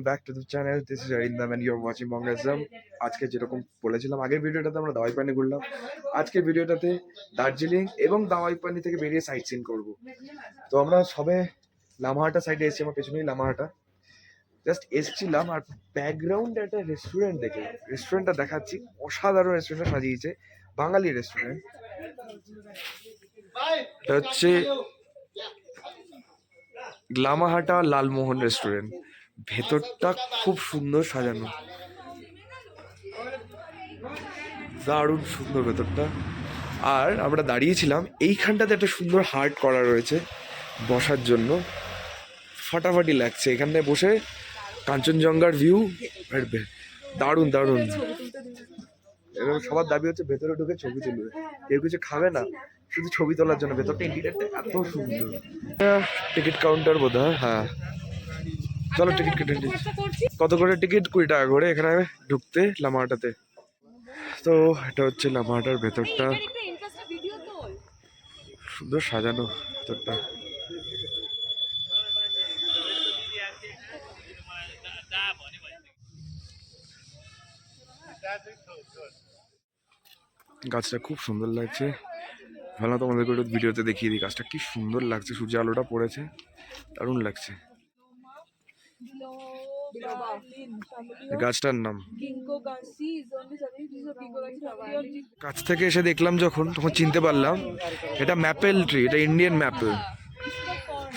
back to the channel. This is Arindam and you're watching Bongasm. আজকে যেরকম বলেছিলাম আগের ভিডিওটাতে আমরা দাওয়াই পানি ঘুরলাম, আজকের ভিডিওটাতে দার্জিলিং এবং দাওয়াই পানি থেকে বেরিয়ে সাইট সিন করবো। তো আমরা সবে লামাহাটা সাইডে এসেছি, আমার পেছনেই লামাহাটা। জাস্ট এসছিলাম আর ব্যাকগ্রাউন্ডে একটা রেস্টুরেন্ট দেখে, রেস্টুরেন্টটা দেখাচ্ছি, অসাধারণ রেস্টুরেন্টটা সাজিয়েছে, বাঙালি রেস্টুরেন্ট। এটা হচ্ছে লামাহাটা লালমোহন রেস্টুরেন্ট। ভেতরটা খুব সুন্দর সাজানো, দারুণ সুন্দর ভেতরটা। আর আমরা দাঁড়িয়েছিলাম এইখানটাতে, একটা সুন্দর হার্ট করা রয়েছে বসার জন্য, ফাটাফাটি লাগছে এখানটায় বসে। কাঞ্চনজঙ্ঘার ভিউ দারুণ দারুণ। এরকম সবার দাবি হচ্ছে ভেতরে ঢুকে ছবি তুলবে, কেউ কিছু খাবে না, শুধু ছবি তোলার জন্য। ভেতরটা ইন্টিরিয়ারটা এত সুন্দর। টিকিট কাউন্টার বোধ হয়, হ্যাঁ। চলো টিকিট কেটে নিই। কত করে টিকিট? 20 টাকা করে এখানে ঢুকতে লামাহাটাতে। তো এটা হচ্ছে লামাহাটার ভেতরটা, সুন্দর সাজানো ভেতরটা। গাছটা খুব সুন্দর লাগছে, ভালো তোমাদেরকে একটু ভিডিওতে দেখিয়ে দিই। গাছটা কি সুন্দর লাগছে, সূর্য আলোটা পড়েছে, দারুণ লাগছে। গাছটার নাম কাছ থেকে এসে দেখলাম যখন, তখন চিনতে পারলাম এটা ম্যাপেল ট্রি, এটা ইন্ডিয়ান ম্যাপেল।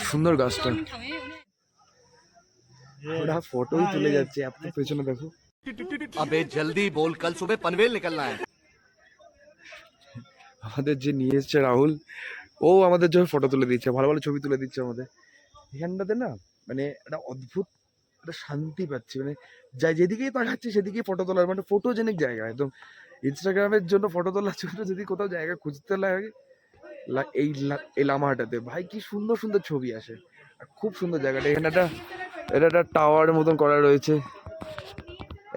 সুন্দর গাছটা, ওরা ফটোই তুলে যাচ্ছে। আপনার পেছনে দেখো, अबे जल्दी बोल, कल सुबह पनवेल निकलना है। আমাদের যে নিয়ে এসছে রাহুল, ও আমাদের জন্য ফটো তুলে দিচ্ছে, ভালো ভালো ছবি তুলে দিচ্ছে আমাদের। এখানটাতে না মানে একটা অদ্ভুত একটা শান্তি পাচ্ছি, মানে যাই যেদিকেই তাকাচ্ছি সেদিকেই ফটো তোলার, মানে ফটোজেনিক জায়গা একদম। ইনস্টাগ্রামের জন্য ফটো তোলার জন্য যদি কোথাও জায়গা খুঁজতে লাগে, এই লামাহাটাতে ভাই কি সুন্দর সুন্দর ছবি আসে, আর খুব সুন্দর জায়গাটা। এখানে এটা একটা টাওয়ারের মতন করা রয়েছে,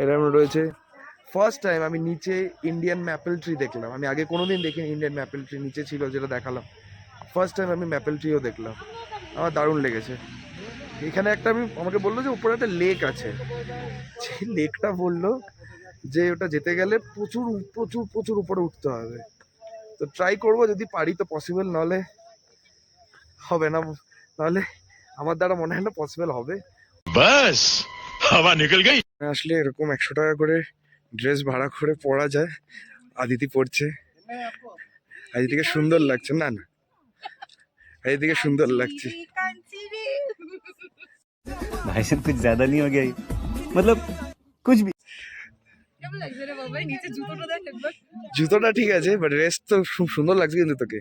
এরকম রয়েছে। ফার্স্ট টাইম আমি নিচে ইন্ডিয়ান ম্যাপেল ট্রি দেখলাম। আমি আগে কোনোদিন দেখিনি ইন্ডিয়ান ম্যাপেল ট্রি, নিচে ছিল যেটা দেখালাম। ফার্স্ট টাইম আমি ম্যাপেল ট্রিও দেখলাম, আমার দারুণ লেগেছে। এখানে একটা আমাকে বললো যে উপরে একটা লেক আছে, সেই লেকটা বললো যে ওটা যেতে গেলে প্রচুর প্রচুর প্রচুর উপরে উঠতে হবে। তো ট্রাই করবো, যদি পারি তো পসিবল, নাহলে হবে না। নাহলে আমার দ্বারা মনে হয় না পসিবল হবে। বাস হাওয়া নিকল গই। আসলে এরকম 100 টাকা করে ড্রেস ভাড়া করে পরা যায়। আদিতি পড়ছে, আদিতিকে সুন্দর লাগছে। না না, আদিতিকে সুন্দর লাগছে। भाई साहब कुछ ज्यादा नहीं हो गया ये? मतलब कुछ भी। জুতোটা ঠিক আছে, বাট ড্রেস তো খুব সুন্দর লাগছে কিন্তু তোকে।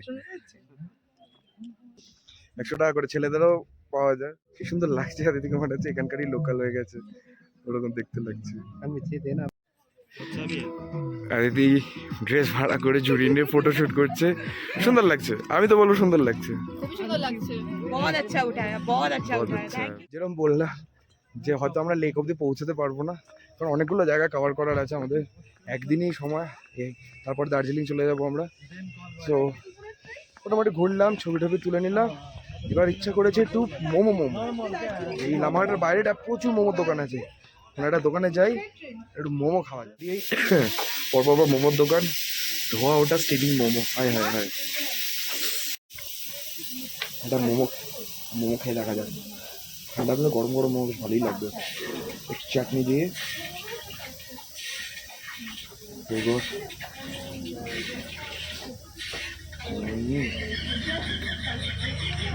100 টাকা করে ছেলেদেরও পাওয়া যায়। কি সুন্দর লাগছে আদিতিকে, মনে হচ্ছে এখানকারই লোকাল হয়ে গেছে, ওরকম দেখতে লাগছে। আদিতি ড্রেস ভাড়া করে জুড়ি নিয়ে ফটোশুট করছে, সুন্দর লাগছে। আমি তো বলবো সুন্দর লাগছে, যেরকম বললাম যে হয়তো আমরা লেক অব্দি পৌঁছতে পারবো না, কারণ অনেকগুলো জায়গা কভার করার আছে আমাদের, একদিনই সময়। তারপর দার্জিলিং চলে যাবো আমরা। সো মোটামুটি ঘুরলাম, ছবি টবি তুলে নিলাম। এবার ইচ্ছা করেছে একটু মোমো। এই লামাহাটার বাইরেটা প্রচুর মোমোর দোকান আছে, মানে একটা দোকানে যাই, একটু মোমো খাওয়া যায়। পরপর মোমোর দোকান, ধোঁয়া ওটা স্টিমিং মোমো, হায় হায় হায়। একটা মোমো খেয়ে দেখা যায়। ঠান্ডা দিলে গরম গরম মোমো বেশ ভালোই লাগবে, একটু চাটনি দিয়ে।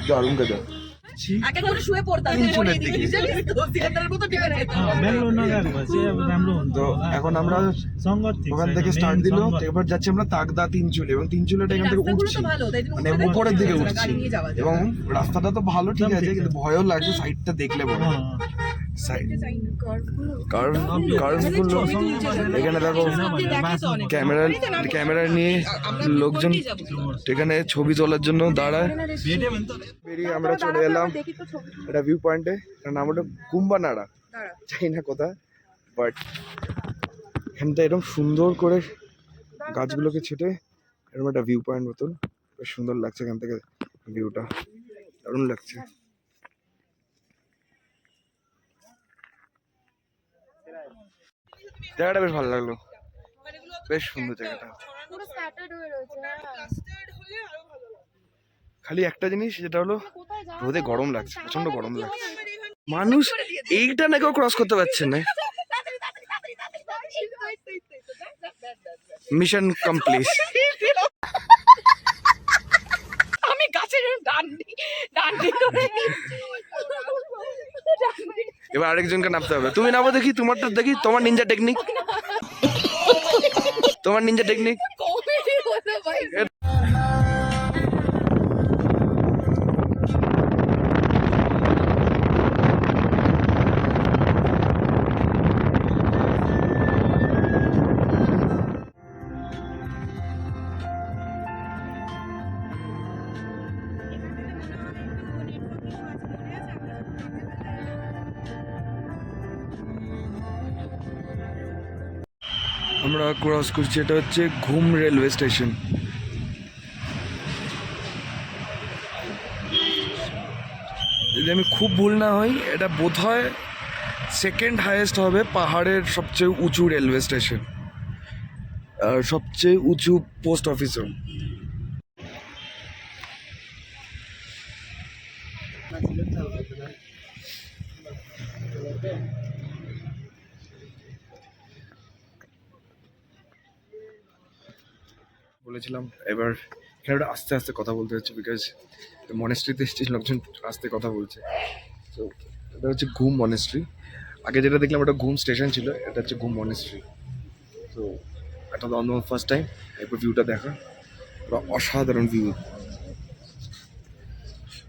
দারুণ খেতে। তো এখন আমরা ওখান থেকে স্টার্ট দিল, এবার যাচ্ছি আমরা তাগদা তিনচুলে, এবং তিনচুলেটা এখান থেকে উঠছি, মানে উপরের দিকে উঠছি। এবং রাস্তাটা তো ভালো, ঠিক আছে, কিন্তু ভয়ও লাগছে সাইডটা দেখলে বলো। এখানে দেখো ক্যামেরা নিয়ে লোকজন এখানে ছবি তোলার জন্য দাঁড়ায়। বেরিয়ে আমরা চলে এলাম একটা ভিউ পয়েন্টে, তার নাম হলো কুম্বানাড়া, চাই না কোথা, বাট এখানটা এরকম সুন্দর করে গাছগুলোকে ছেটে এরকম একটা ভিউ পয়েন্ট মতন, বেশ সুন্দর লাগছে এখান থেকে ভিউটা, দারুণ লাগছে। জায়গাটা বেশ ভালো লাগলো, বেশ সুন্দর জায়গাটা। পুরো স্ক্যাটার্ড হয়ে রয়েছে। খালি একটা জিনিস, যেটা হলো কোথায় যাওয়া রোদে যায়? গরম লাগছে, প্রচন্ড গরম কি লাগছে। হবে? মানুষ এইটা না কেউ ক্রস করতে পারছে না। Mission complete. আমি গাছের ডান্ডি করে এবার আরেকজনকে নামতে হবে। তুমি নামো দেখি, তোমারটা দেখি, তোমার নিনজা টেকনিক, তোমার নিনজা টেকনিক। কমেডি হলো ভাই। আমরা ক্রস করছি, এটা হচ্ছে ঘুম রেলওয়ে স্টেশন। যদি আমি খুব ভুল না হই, এটা বোধহয় সেকেন্ড হাইয়েস্ট হবে পাহাড়ের সবচেয়ে উঁচু রেলওয়ে স্টেশন, আর সবচেয়ে উঁচু পোস্ট অফিসও। বলেছিলাম এবার এখানে একটা আস্তে আস্তে কথা বলতে হচ্ছে, বিকজ মনেস্ট্রিতে এসেছি, লোকজন আস্তে কথা বলছে। তো এটা হচ্ছে ঘুম মনেস্ট্রি। আগে যেটা দেখলাম ওটা ঘুম স্টেশন ছিল, এটা হচ্ছে ঘুম মনেস্ট্রি। তো এটা তো অন্য ফার্স্ট টাইম একবার ভিউটা দেখা, ওটা অসাধারণ ভিউ,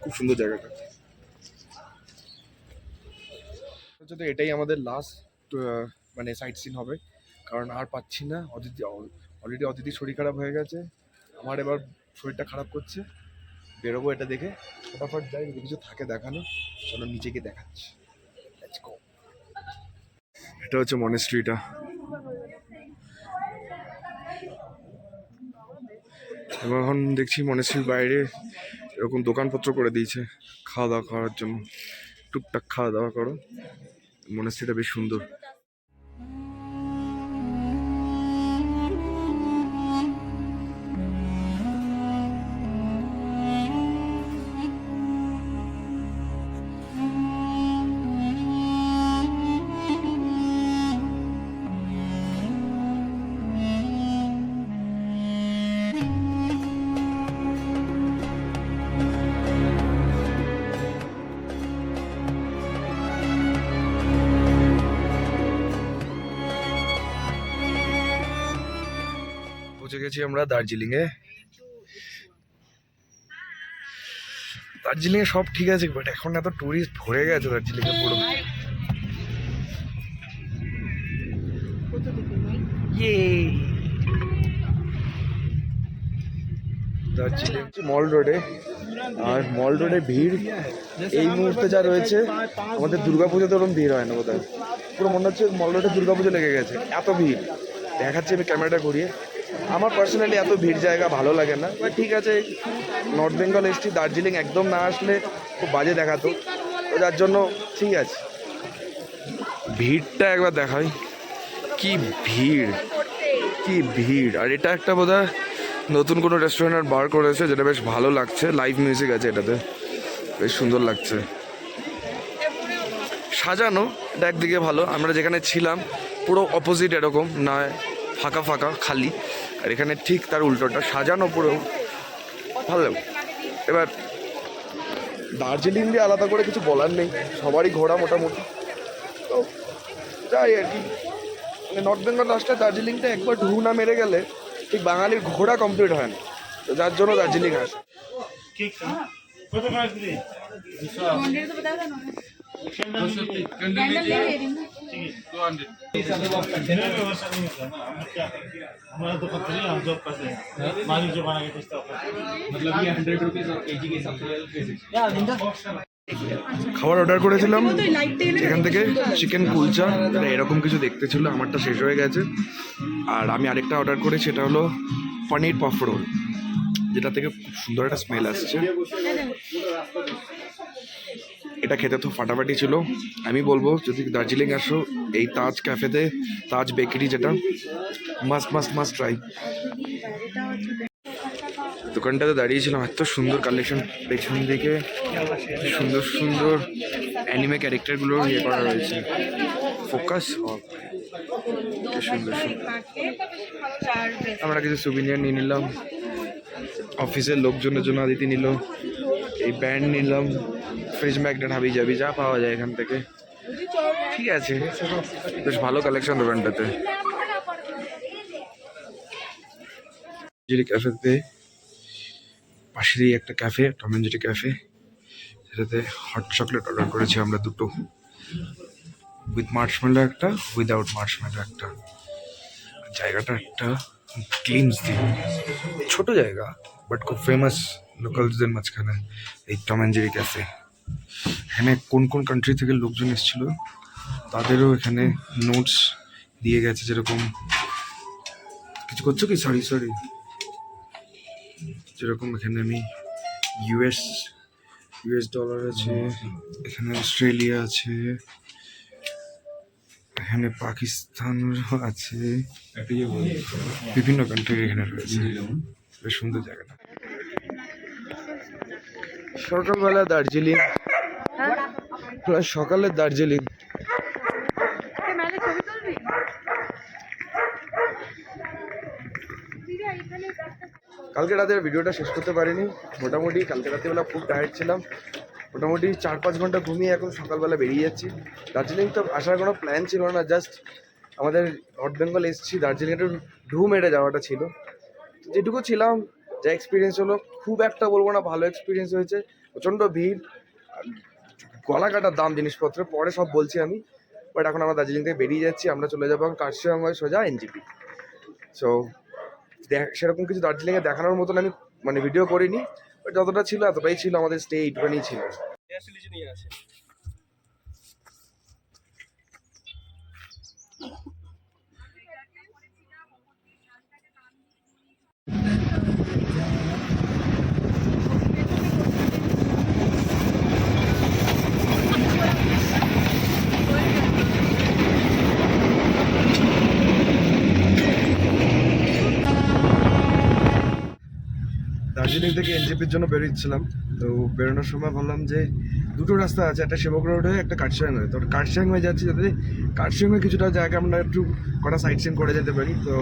খুব সুন্দর জায়গাটা। যদি এটাই আমাদের লাস্ট মানে সাইট সিন হবে, কারণ আর পাচ্ছি না। অলরেডি অদিতির শরীর খারাপ হয়ে গেছে, আমার এবার শরীরটা খারাপ করছে, বেরোবো এটা দেখে। ফটাফট যাই, যদি কিছু থাকে দেখানো, চলো নিচে গিয়ে দেখাচ্ছি। Let's go. এটা হচ্ছে মনেস্ট্রিটা। এবং এখন দেখছি মনেস্ট্রির বাইরে এরকম দোকানপত্র করে দিয়েছে খাওয়া দাওয়া করার জন্য, টুকটাক খাওয়া দাওয়া করো। মনেস্ট্রিটা বেশ সুন্দর। পৌঁছে গেছি আমরা দার্জিলিং এ। দার্জিলিং এ সব ঠিক আছে, বাট এখন এত টুরিস্ট ভরে গেছে দার্জিলিং এ পুরো। দার্জিলিং মল রোডে, আর মল রোডে ভিড় এই মুহূর্তে যা রয়েছে, আমাদের দুর্গাপুজোতে ওরকম ভিড় হয় না বোধহয়। পুরো মনে হচ্ছে মল রোডে দুর্গাপুজো লেগে গেছে, এত ভিড়। দেখাচ্ছি আমি ক্যামেরাটা ঘুরিয়ে। আমার পার্সোনালি এত ভিড় জায়গা ভালো লাগে না, বাট ঠিক আছে, নর্থ বেঙ্গল এসছি, দার্জিলিং একদম না আসলে খুব বাজে দেখাতো, তো যার জন্য ঠিক আছে। ভিড়টা একবার দেখাই, কি ভিড়, কি ভিড়। আর এটা একটা বোধহয় নতুন কোনো রেস্টুরেন্ট বার করেছে, যেটা বেশ ভালো লাগছে, লাইভ মিউজিক আছে এটাতে, বেশ সুন্দর লাগছে সাজানো। এটা একদিকে ভালো, আমরা যেখানে ছিলাম পুরো অপোজিট, এরকম নয় ফাঁকা ফাঁকা খালি, আর এখানে ঠিক তার উল্টোটা, সাজানো পুরো ভালো। এবার দার্জিলিং দিয়ে আলাদা করে কিছু বলার নেই, সবারই ঘোরা মোটামুটি, তো যাই আর কি। মানে নর্থ বেঙ্গল রাস্তায় দার্জিলিংটা একবার ঢু না মেরে গেলে ঠিক বাঙালির ঘোরা কমপ্লিট হয় না, তো যার জন্য দার্জিলিং আসে। हमारा तो कंपनी हम जॉब करते हैं मालिक जो बना के बेचता है मतलब ये 100 रुपीस और केजी के हिसाब से খাবার অর্ডার করেছিলাম এখান থেকে, চিকেন কুলচা, এটা এরকম কিছু দেখতে ছিল, আমারটা শেষ হয়ে গেছে। আর আমি আরেকটা অর্ডার করেছি, সেটা হলো পনির পাফ রোল, যেটা থেকে খুব সুন্দর একটা স্মেল আসছে। এটা খেতে তো ফাটাফাটি ছিল। আমি বলবো যদি দার্জিলিং আসো এই তাজ ক্যাফেতে, তাজ বেকারি যেটা মাস্ট মাস্ট মাস্ট ট্রাই। দোকানটাতে দাঁড়িয়েছিলাম, এত সুন্দর কালেকশন, পেছন দিকে সুন্দর সুন্দর অ্যানিমে ক্যারেক্টারগুলো ইয়ে করা রয়েছে, ফোকাস সুন্দর সুন্দর। আমরা কিছু সুভিনিয়ার নিয়ে নিলাম, অফিসের লোকজনের জন্য আদিতি নিল, এই ব্যান্ড নিলাম, ফ্রিজ ম্যাগনেট হাবি যাবি যা পাওয়া যায় এখান থেকে। ঠিক আছে, বেশ ভালো কালেকশন দোকানটাতে। ক্যাফেতে পাশেরই একটা cafe, Tom and Jerry cafe, সেটাতে হট চকলেট অর্ডার করেছি আমরা দুটো, উইথ মার্শমেলো একটা, উইদাউট মার্শমেলো একটা। জায়গাটা একটা ক্লিনস দিয়ে, ছোট জায়গা বাট খুব ফেমাস লোকালসদের মাঝখানে এই টম এন্ড জেরি ক্যাফে। এখানে কোন কোন কান্ট্রি থেকে লোকজন এসেছিলো তাদেরও এখানে নোটস দিয়ে গেছে, যেরকম কিছু করছো কি, সরি সরি, যেরকম এখানে আমি ইউএস ডলার আছে, এখানে অস্ট্রেলিয়া আছে, এখানে পাকিস্তানও আছে, বিভিন্ন কান্ট্রি এখানে রয়েছে। বেশ সুন্দর জায়গাটা। সকালবেলা দার্জিলিং, সকালে দার্জিলিং। কালকে রাতের ভিডিওটা শেষ করতে পারিনি, মোটামুটি কালকে রাতেবেলা খুব টায়ার্ড ছিলাম, মোটামুটি 4-5 ঘন্টা ঘুমিয়ে এখন সকালবেলা বেরিয়ে যাচ্ছি। দার্জিলিং তো আসার কোনো প্ল্যান ছিল না, জাস্ট আমাদের নর্থ বেঙ্গল এসেছি, দার্জিলিং একটু ঢু মেরে যাওয়াটা ছিল। যেটুকু ছিলাম, যা এক্সপিরিয়েন্স হলো, খুব একটা বলবো না ভালো এক্সপিরিয়েন্স হয়েছে। প্রচণ্ড ভিড়, গলা কাটার দাম জিনিসপত্র, পরে সব বলছি আমি। বাট এখন আমরা দার্জিলিং থেকে বেরিয়ে যাচ্ছি, আমরা চলে যাবো কার্শিয়াং হয়ে সোজা এনজেপি। সো সেরকম কিছু দার্জিলিংয়ে দেখানোর মতন আমি মানে ভিডিও করিনি, বাট যতটা ছিল এতটাই ছিল, আমাদের স্টে এইটুখানি ছিল। দার্জিলিং থেকে এনজেপির জন্য বেরিয়েছিলাম, তো বেরোনোর সময় ভাবলাম যে দুটো রাস্তা আছে, একটা সেবক রোড হয়ে একটা কার্শিয়াং হয়ে। তো কার্শিয়াং হয়ে যাচ্ছি, যাতে কার্শিয়াং হয়ে কিছুটা জায়গা আমরা একটু কটা সাইট সিন করে যেতে পারি। তো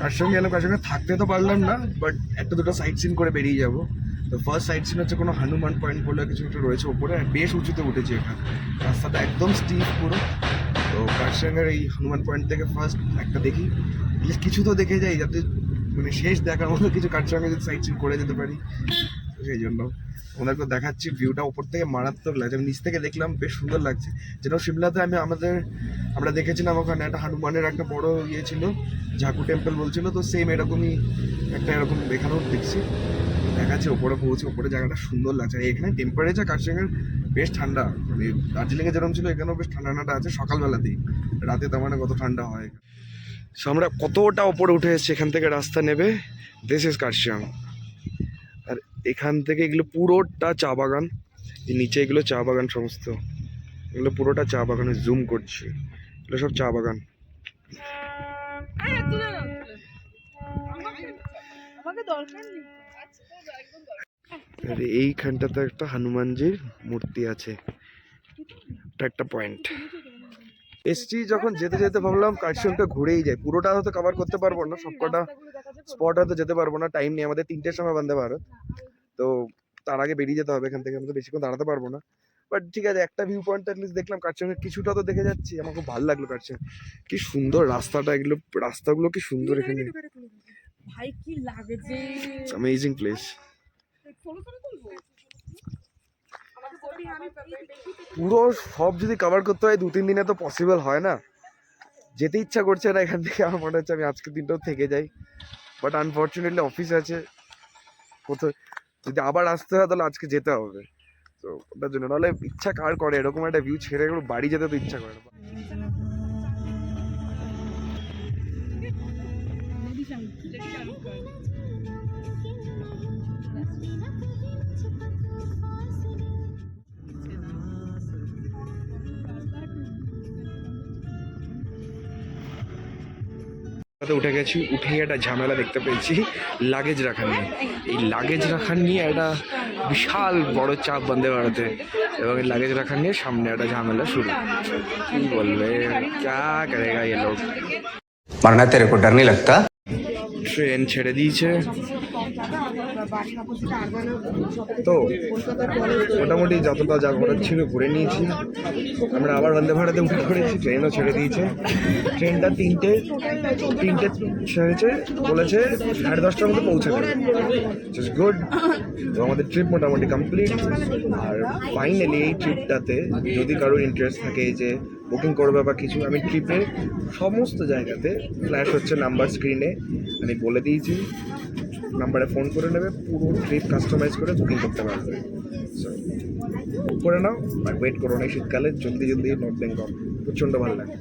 কার্শিয়াং গেলাম, কার্শিয়াংয়ে থাকতে তো পারলাম না, বাট একটা দুটো সাইট সিন করে বেরিয়ে যাবো। তো ফার্স্ট সাইট সিন হচ্ছে কোনো হনুমান পয়েন্ট বলে কিছু একটা রয়েছে ওপরে, বেশ উঁচুতে উঠেছে এটা, রাস্তাটা একদম স্টিপ পুরো। তো কার্শিয়াংয়ের এই হনুমান পয়েন্ট থেকে ফার্স্ট একটা দেখি, কিছু তো দেখে যাই, যাতে মানে শেষ দেখার মতো কিছু কার্শিয়াংয়ে যদি সাইট সিন করে যেতে পারি। সেই জন্য ওনাকে দেখাচ্ছি, ভিউটা ওপর থেকে মারাত্মক লাগছে, আমি নিচ থেকে দেখলাম বেশ সুন্দর লাগছে। যেন সিমলাতে আমরা দেখেছিলাম ওখানে একটা হনুমানের একটা বড় ইয়ে ছিল, ঝাকু টেম্পল বলছিল, তো সেম এরকমই একটা এরকম দেখানোর দেখছি, দেখাচ্ছে ওপরে পৌঁছে। ওপরে জায়গাটা সুন্দর লাগছে, আর এখানে টেম্পারেচার কার্শিয়াংয়ের বেশ ঠান্ডা, মানে দার্জিলিংয়ে যেরকম ছিল এখানেও বেশ ঠান্ডা ঠান্ডা আছে সকালবেলাতেই, রাতে তার মানে কত ঠান্ডা হয়। সো আমরা কতটা ওপরে উঠে এসেছি, এখান থেকে রাস্তা নেবে, দিস ইজ কার্শিয়াং। আর এখান থেকে এগুলো পুরোটা চা বাগান, নিচে এগুলো চা বাগান সমস্ত, এগুলো পুরোটা চা বাগানে জুম করছি, এগুলো সব চা বাগান। আর এইখানটাতে একটা হনুমানজির মূর্তি আছে, এটা একটা পয়েন্ট। এসছি যখন যেতে যেতে ভাবলাম কার্শিয়াংটা ঘুরেই যায়, পুরোটা হয়তো কভার করতে পারবো না, সবকটা স্পট হয়তো যেতে পারবো না, টাইম নেই আমাদের, 3টের সময় বন্দে ভারত, তো তার আগে বেরিয়ে যেতে হবে এখান থেকে, আমি তো বেশিক্ষণ দাঁড়াতে পারবো না। বাট ঠিক আছে, একটা ভিউ পয়েন্ট অ্যাটলিস্ট দেখলাম, কার্শিয়াংয়ের কিছুটা তো দেখে যাচ্ছি, আমার খুব ভালো লাগলো কার্শিয়াং। কি সুন্দর রাস্তাটা, এগুলো রাস্তাগুলো কি সুন্দর এখানে, ভাই কি লাগছে, অ্যামেজিং প্লেস। পুরো সব যদি কভার করতে হয় 2-3 দিনে তো পসিবল হয় না, যেতে ইচ্ছা করছে না এখান থেকে, আমার মনে হচ্ছে আমি আজকের দিনটাও থেকে যাই, বাট আনফর্চুনেটলি অফিস আছে কোথাও, যদি আবার আসতে হয় তাহলে আজকে যেতে হবে। তো ওটার জন্য, নাহলে ইচ্ছা কার করে এরকম একটা ভিউ ছেড়ে বাড়ি যেতে তো ইচ্ছা করে না। উঠে গেছি, উঠে একটা ঝামেলা দেখতে পেয়েছি লাগেজ রাখার নিয়ে। এই লাগেজ রাখার নিয়ে একটা বিশাল বড় চাপ বন্দে ভারতে, এবং এই লাগেজ রাখার নিয়ে সামনে একটা ঝামেলা শুরু। কি বলবে, ক্যা করেগা ये लोग। मरना तेरे को डर नहीं लगता? ট্রেন ছেড়ে দিয়েছে তো মোটামুটি যতটা যা ঘোরার ছিল ঘুরে নিয়েছি। আমরা আবার বন্দে ভারতে উঠে পড়েছি, ট্রেনও ছেড়ে দিয়েছে। ট্রেনটা তিনটে ছেড়েছে, বলেছে 10:30টার মধ্যে পৌঁছে দেবে, গুড। তো আমাদের ট্রিপ মোটামুটি কমপ্লিট। আর ফাইনালি এই ট্রিপটাতে যদি কারোর ইন্টারেস্ট থাকে যে বুকিং করবে বা কিছু, আমি ট্রিপের সমস্ত জায়গাতে ফ্ল্যাশ হচ্ছে নাম্বার স্ক্রিনে, আমি বলে দিয়েছি, নাম্বারে ফোন করে নেবে, পুরো ট্রিপ কাস্টমাইজ করে বুকিং করতে পারবে। সো করে নাও, আর ওয়েট করো না, শীতকালে জলদি জলদি নর্থ বেঙ্গল প্রচণ্ড ভালো লাগে।